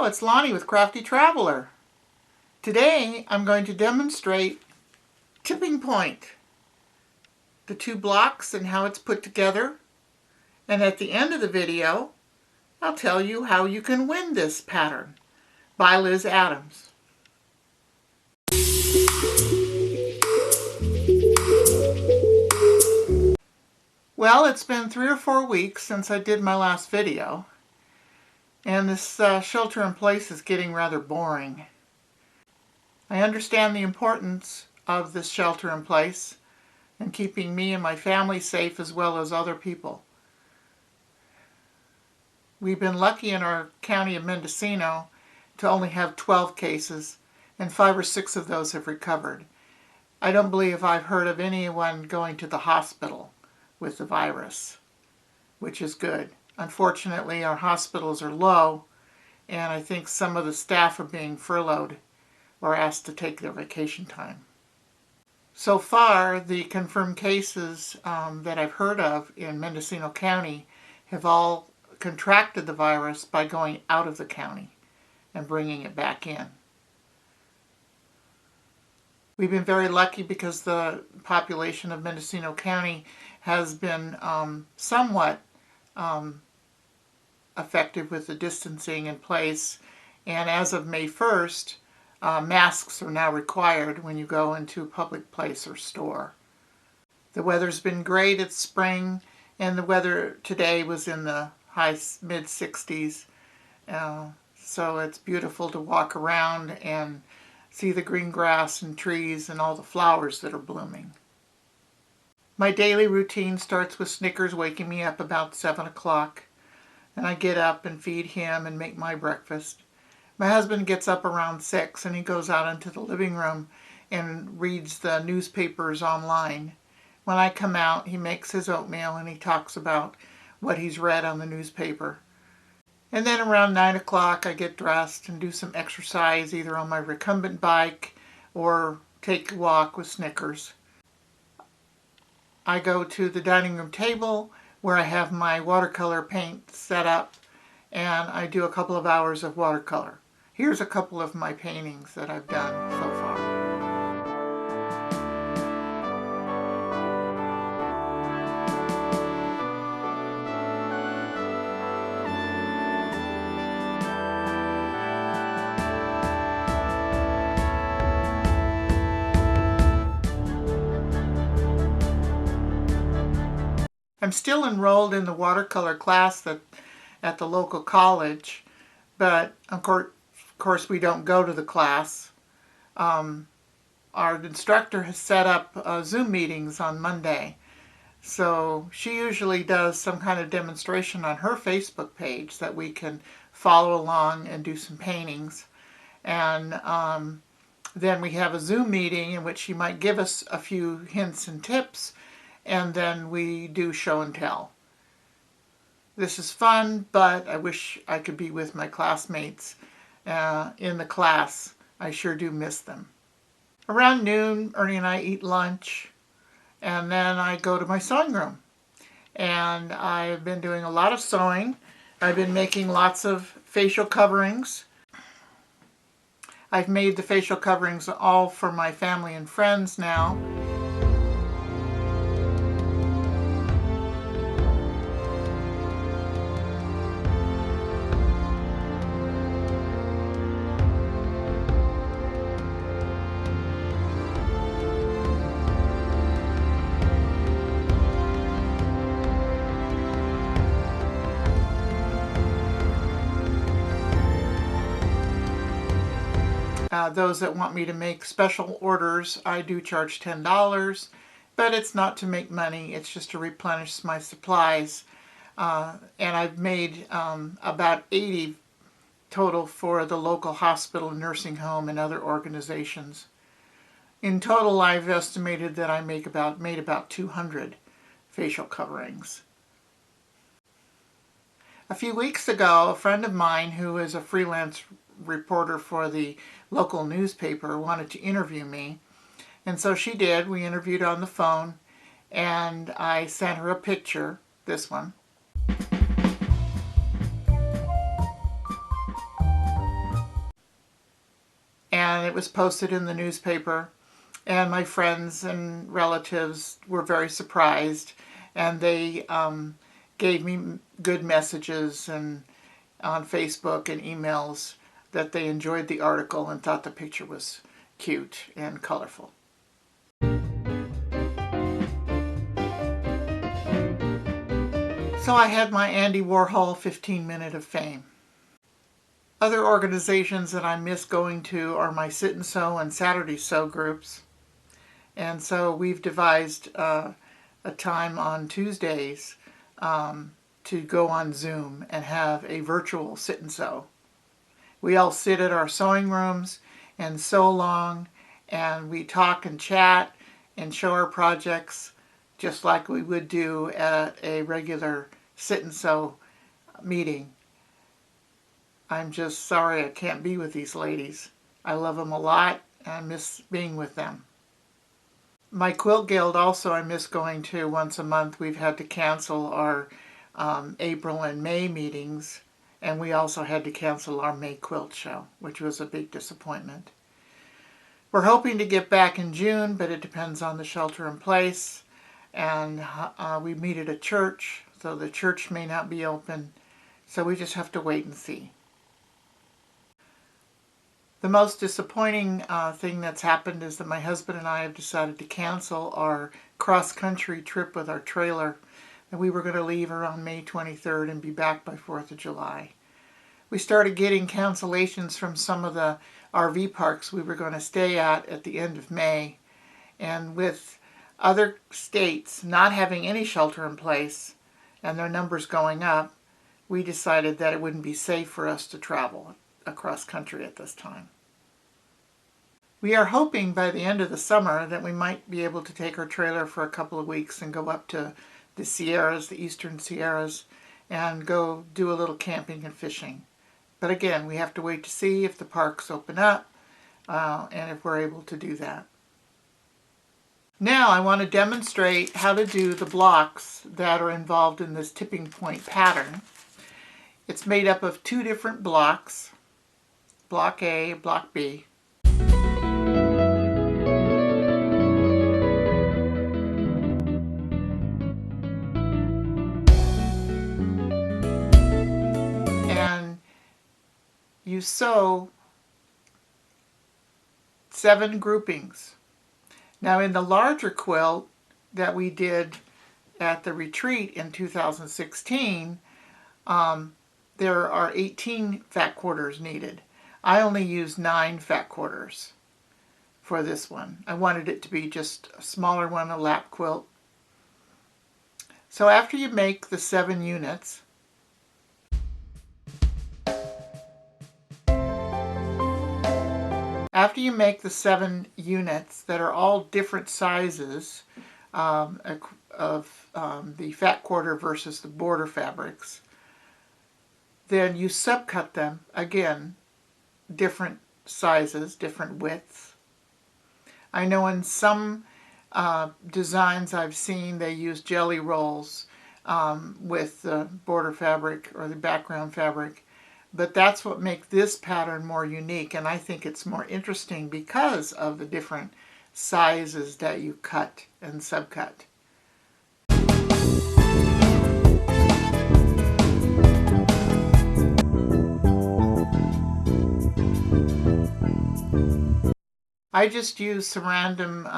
it's Lonnie with Crafty Traveler. Today I'm going to demonstrate tipping point, the two blocks and how it's put together. And at the end of the video, I'll tell you how you can win this pattern by Liz Adams. Well, it's been 3 or 4 weeks since I did my last video, and this shelter in place is getting rather boring. I understand the importance of this shelter in place and keeping me and my family safe as well as other people. We've been lucky in our county of Mendocino to only have 12 cases, and 5 or 6 of those have recovered. I don't believe I've heard of anyone going to the hospital with the virus, which is good. Unfortunately, our hospitals are low, and I think some of the staff are being furloughed or asked to take their vacation time. So far, the confirmed cases that I've heard of in Mendocino County have all contracted the virus by going out of the county and bringing it back in. We've been very lucky because the population of Mendocino County has been somewhat effective with the distancing in place, and as of May 1st, masks are now required when you go into a public place or store. The weather's been great. It's spring, and the weather today was in the high mid-60s, so it's beautiful to walk around and see the green grass and trees and all the flowers that are blooming. My daily routine starts with Snickers waking me up about 7 o'clock, and I get up and feed him and make my breakfast. My husband gets up around 6 and he goes out into the living room and reads the newspapers online. When I come out, he makes his oatmeal and he talks about what he's read on the newspaper. And then around 9 o'clock I get dressed and do some exercise either on my recumbent bike or take a walk with Snickers. I go to the dining room table where I have my watercolor paint set up, and I do a couple of hours of watercolor. Here's a couple of my paintings that I've done so far. I'm still enrolled in the watercolor class at the local college, but of course we don't go to the class. Our instructor has set up Zoom meetings on Monday, so she usually does some kind of demonstration on her Facebook page that we can follow along and do some paintings. And then we have a Zoom meeting in which she might give us a few hints and tips, and then we do show and tell. This is fun, but I wish I could be with my classmates in the class. I sure do miss them. Around noon, Ernie and I eat lunch, and then I go to my sewing room. And I've been doing a lot of sewing. I've been making lots of facial coverings. I've made the facial coverings all for my family and friends now. Those that want me to make special orders, I do charge $10, but it's not to make money, it's just to replenish my supplies. And I've made about 80 total for the local hospital, nursing home, and other organizations. In total, I've estimated that I made about 200 facial coverings. A few weeks ago, a friend of mine who is a freelance reporter for the local newspaper wanted to interview me, and so she did. We interviewed on the phone, and I sent her a picture, this one. and it was posted in the newspaper, and my friends and relatives were very surprised, and they gave me good messages and on Facebook and emails that they enjoyed the article and thought the picture was cute and colorful. So I had my Andy Warhol 15-minute of fame. Other organizations that I miss going to are my Sit and Sew and Saturday Sew groups. And so we've devised a time on Tuesdays to go on Zoom and have a virtual sit and sew. We all sit at our sewing rooms and sew along, and we talk and chat and show our projects just like we would do at a regular sit and sew meeting. I'm just sorry I can't be with these ladies. I love them a lot and I miss being with them. My Quilt Guild also I miss going to once a month. We've had to cancel our April and May meetings, and we also had to cancel our May Quilt Show, which was a big disappointment. We're hoping to get back in June, but it depends on the shelter in place, and we meet at a church, so the church may not be open, so we just have to wait and see. The most disappointing thing that's happened is that my husband and I have decided to cancel our cross-country trip with our trailer, and we were going to leave around May 23rd and be back by 4th of July. We started getting cancellations from some of the RV parks we were going to stay at the end of May, and with other states not having any shelter in place and their numbers going up, we decided that it wouldn't be safe for us to travel across country at this time. We are hoping by the end of the summer that we might be able to take our trailer for a couple of weeks and go up to the Sierras, the Eastern Sierras, and go do a little camping and fishing. But again, we have to wait to see if the parks open up and if we're able to do that. Now I want to demonstrate how to do the blocks that are involved in this tipping point pattern. It's made up of two different blocks, block A, block B. And you sew 7 groupings. Now in the larger quilt that we did at the retreat in 2016, there are 18 fat quarters needed. I only used 9 fat quarters for this one. I wanted it to be just a smaller one, a lap quilt. So after you make the 7 units, that are all different sizes of the fat quarter versus the border fabrics, then you subcut them, again, different sizes, different widths. I know in some designs I've seen they use jelly rolls with the border fabric or the background fabric, but that's what makes this pattern more unique, and I think it's more interesting because of the different sizes that you cut and subcut. I just used some random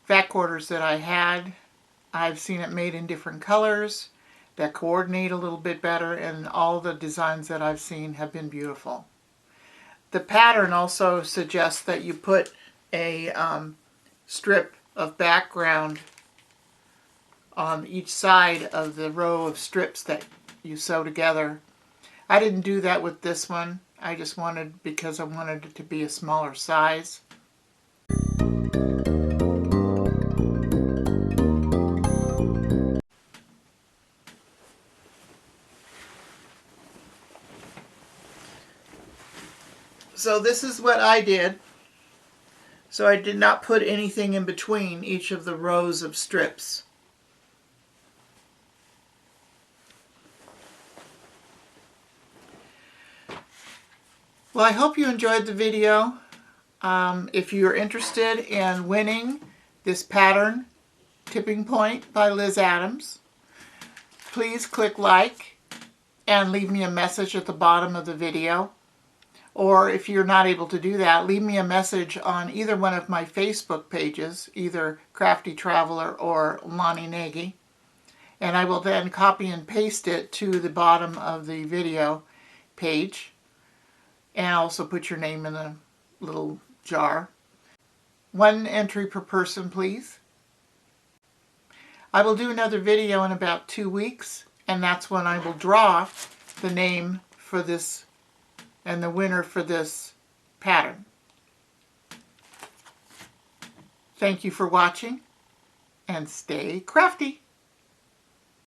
fat quarters that I had. I've seen it made in different colors that coordinate a little bit better, and all the designs that I've seen have been beautiful. The pattern also suggests that you put a strip of background on each side of the row of strips that you sew together. I didn't do that with this one. I just wanted, because I wanted it to be a smaller size. So this is what I did. So I did not put anything in between each of the rows of strips. Well, I hope you enjoyed the video. If you're interested in winning this pattern, Tipping Point by Liz Adams, please click like and leave me a message at the bottom of the video. Or if you're not able to do that, leave me a message on either one of my Facebook pages, either Crafty Traveler or Lonnie Nagy, and I will then copy and paste it to the bottom of the video page, and also put your name in a little jar. 1 entry per person, please. I will do another video in about 2 weeks, and that's when I will draw the name for this and the winner for this pattern. Thank you for watching, and stay crafty.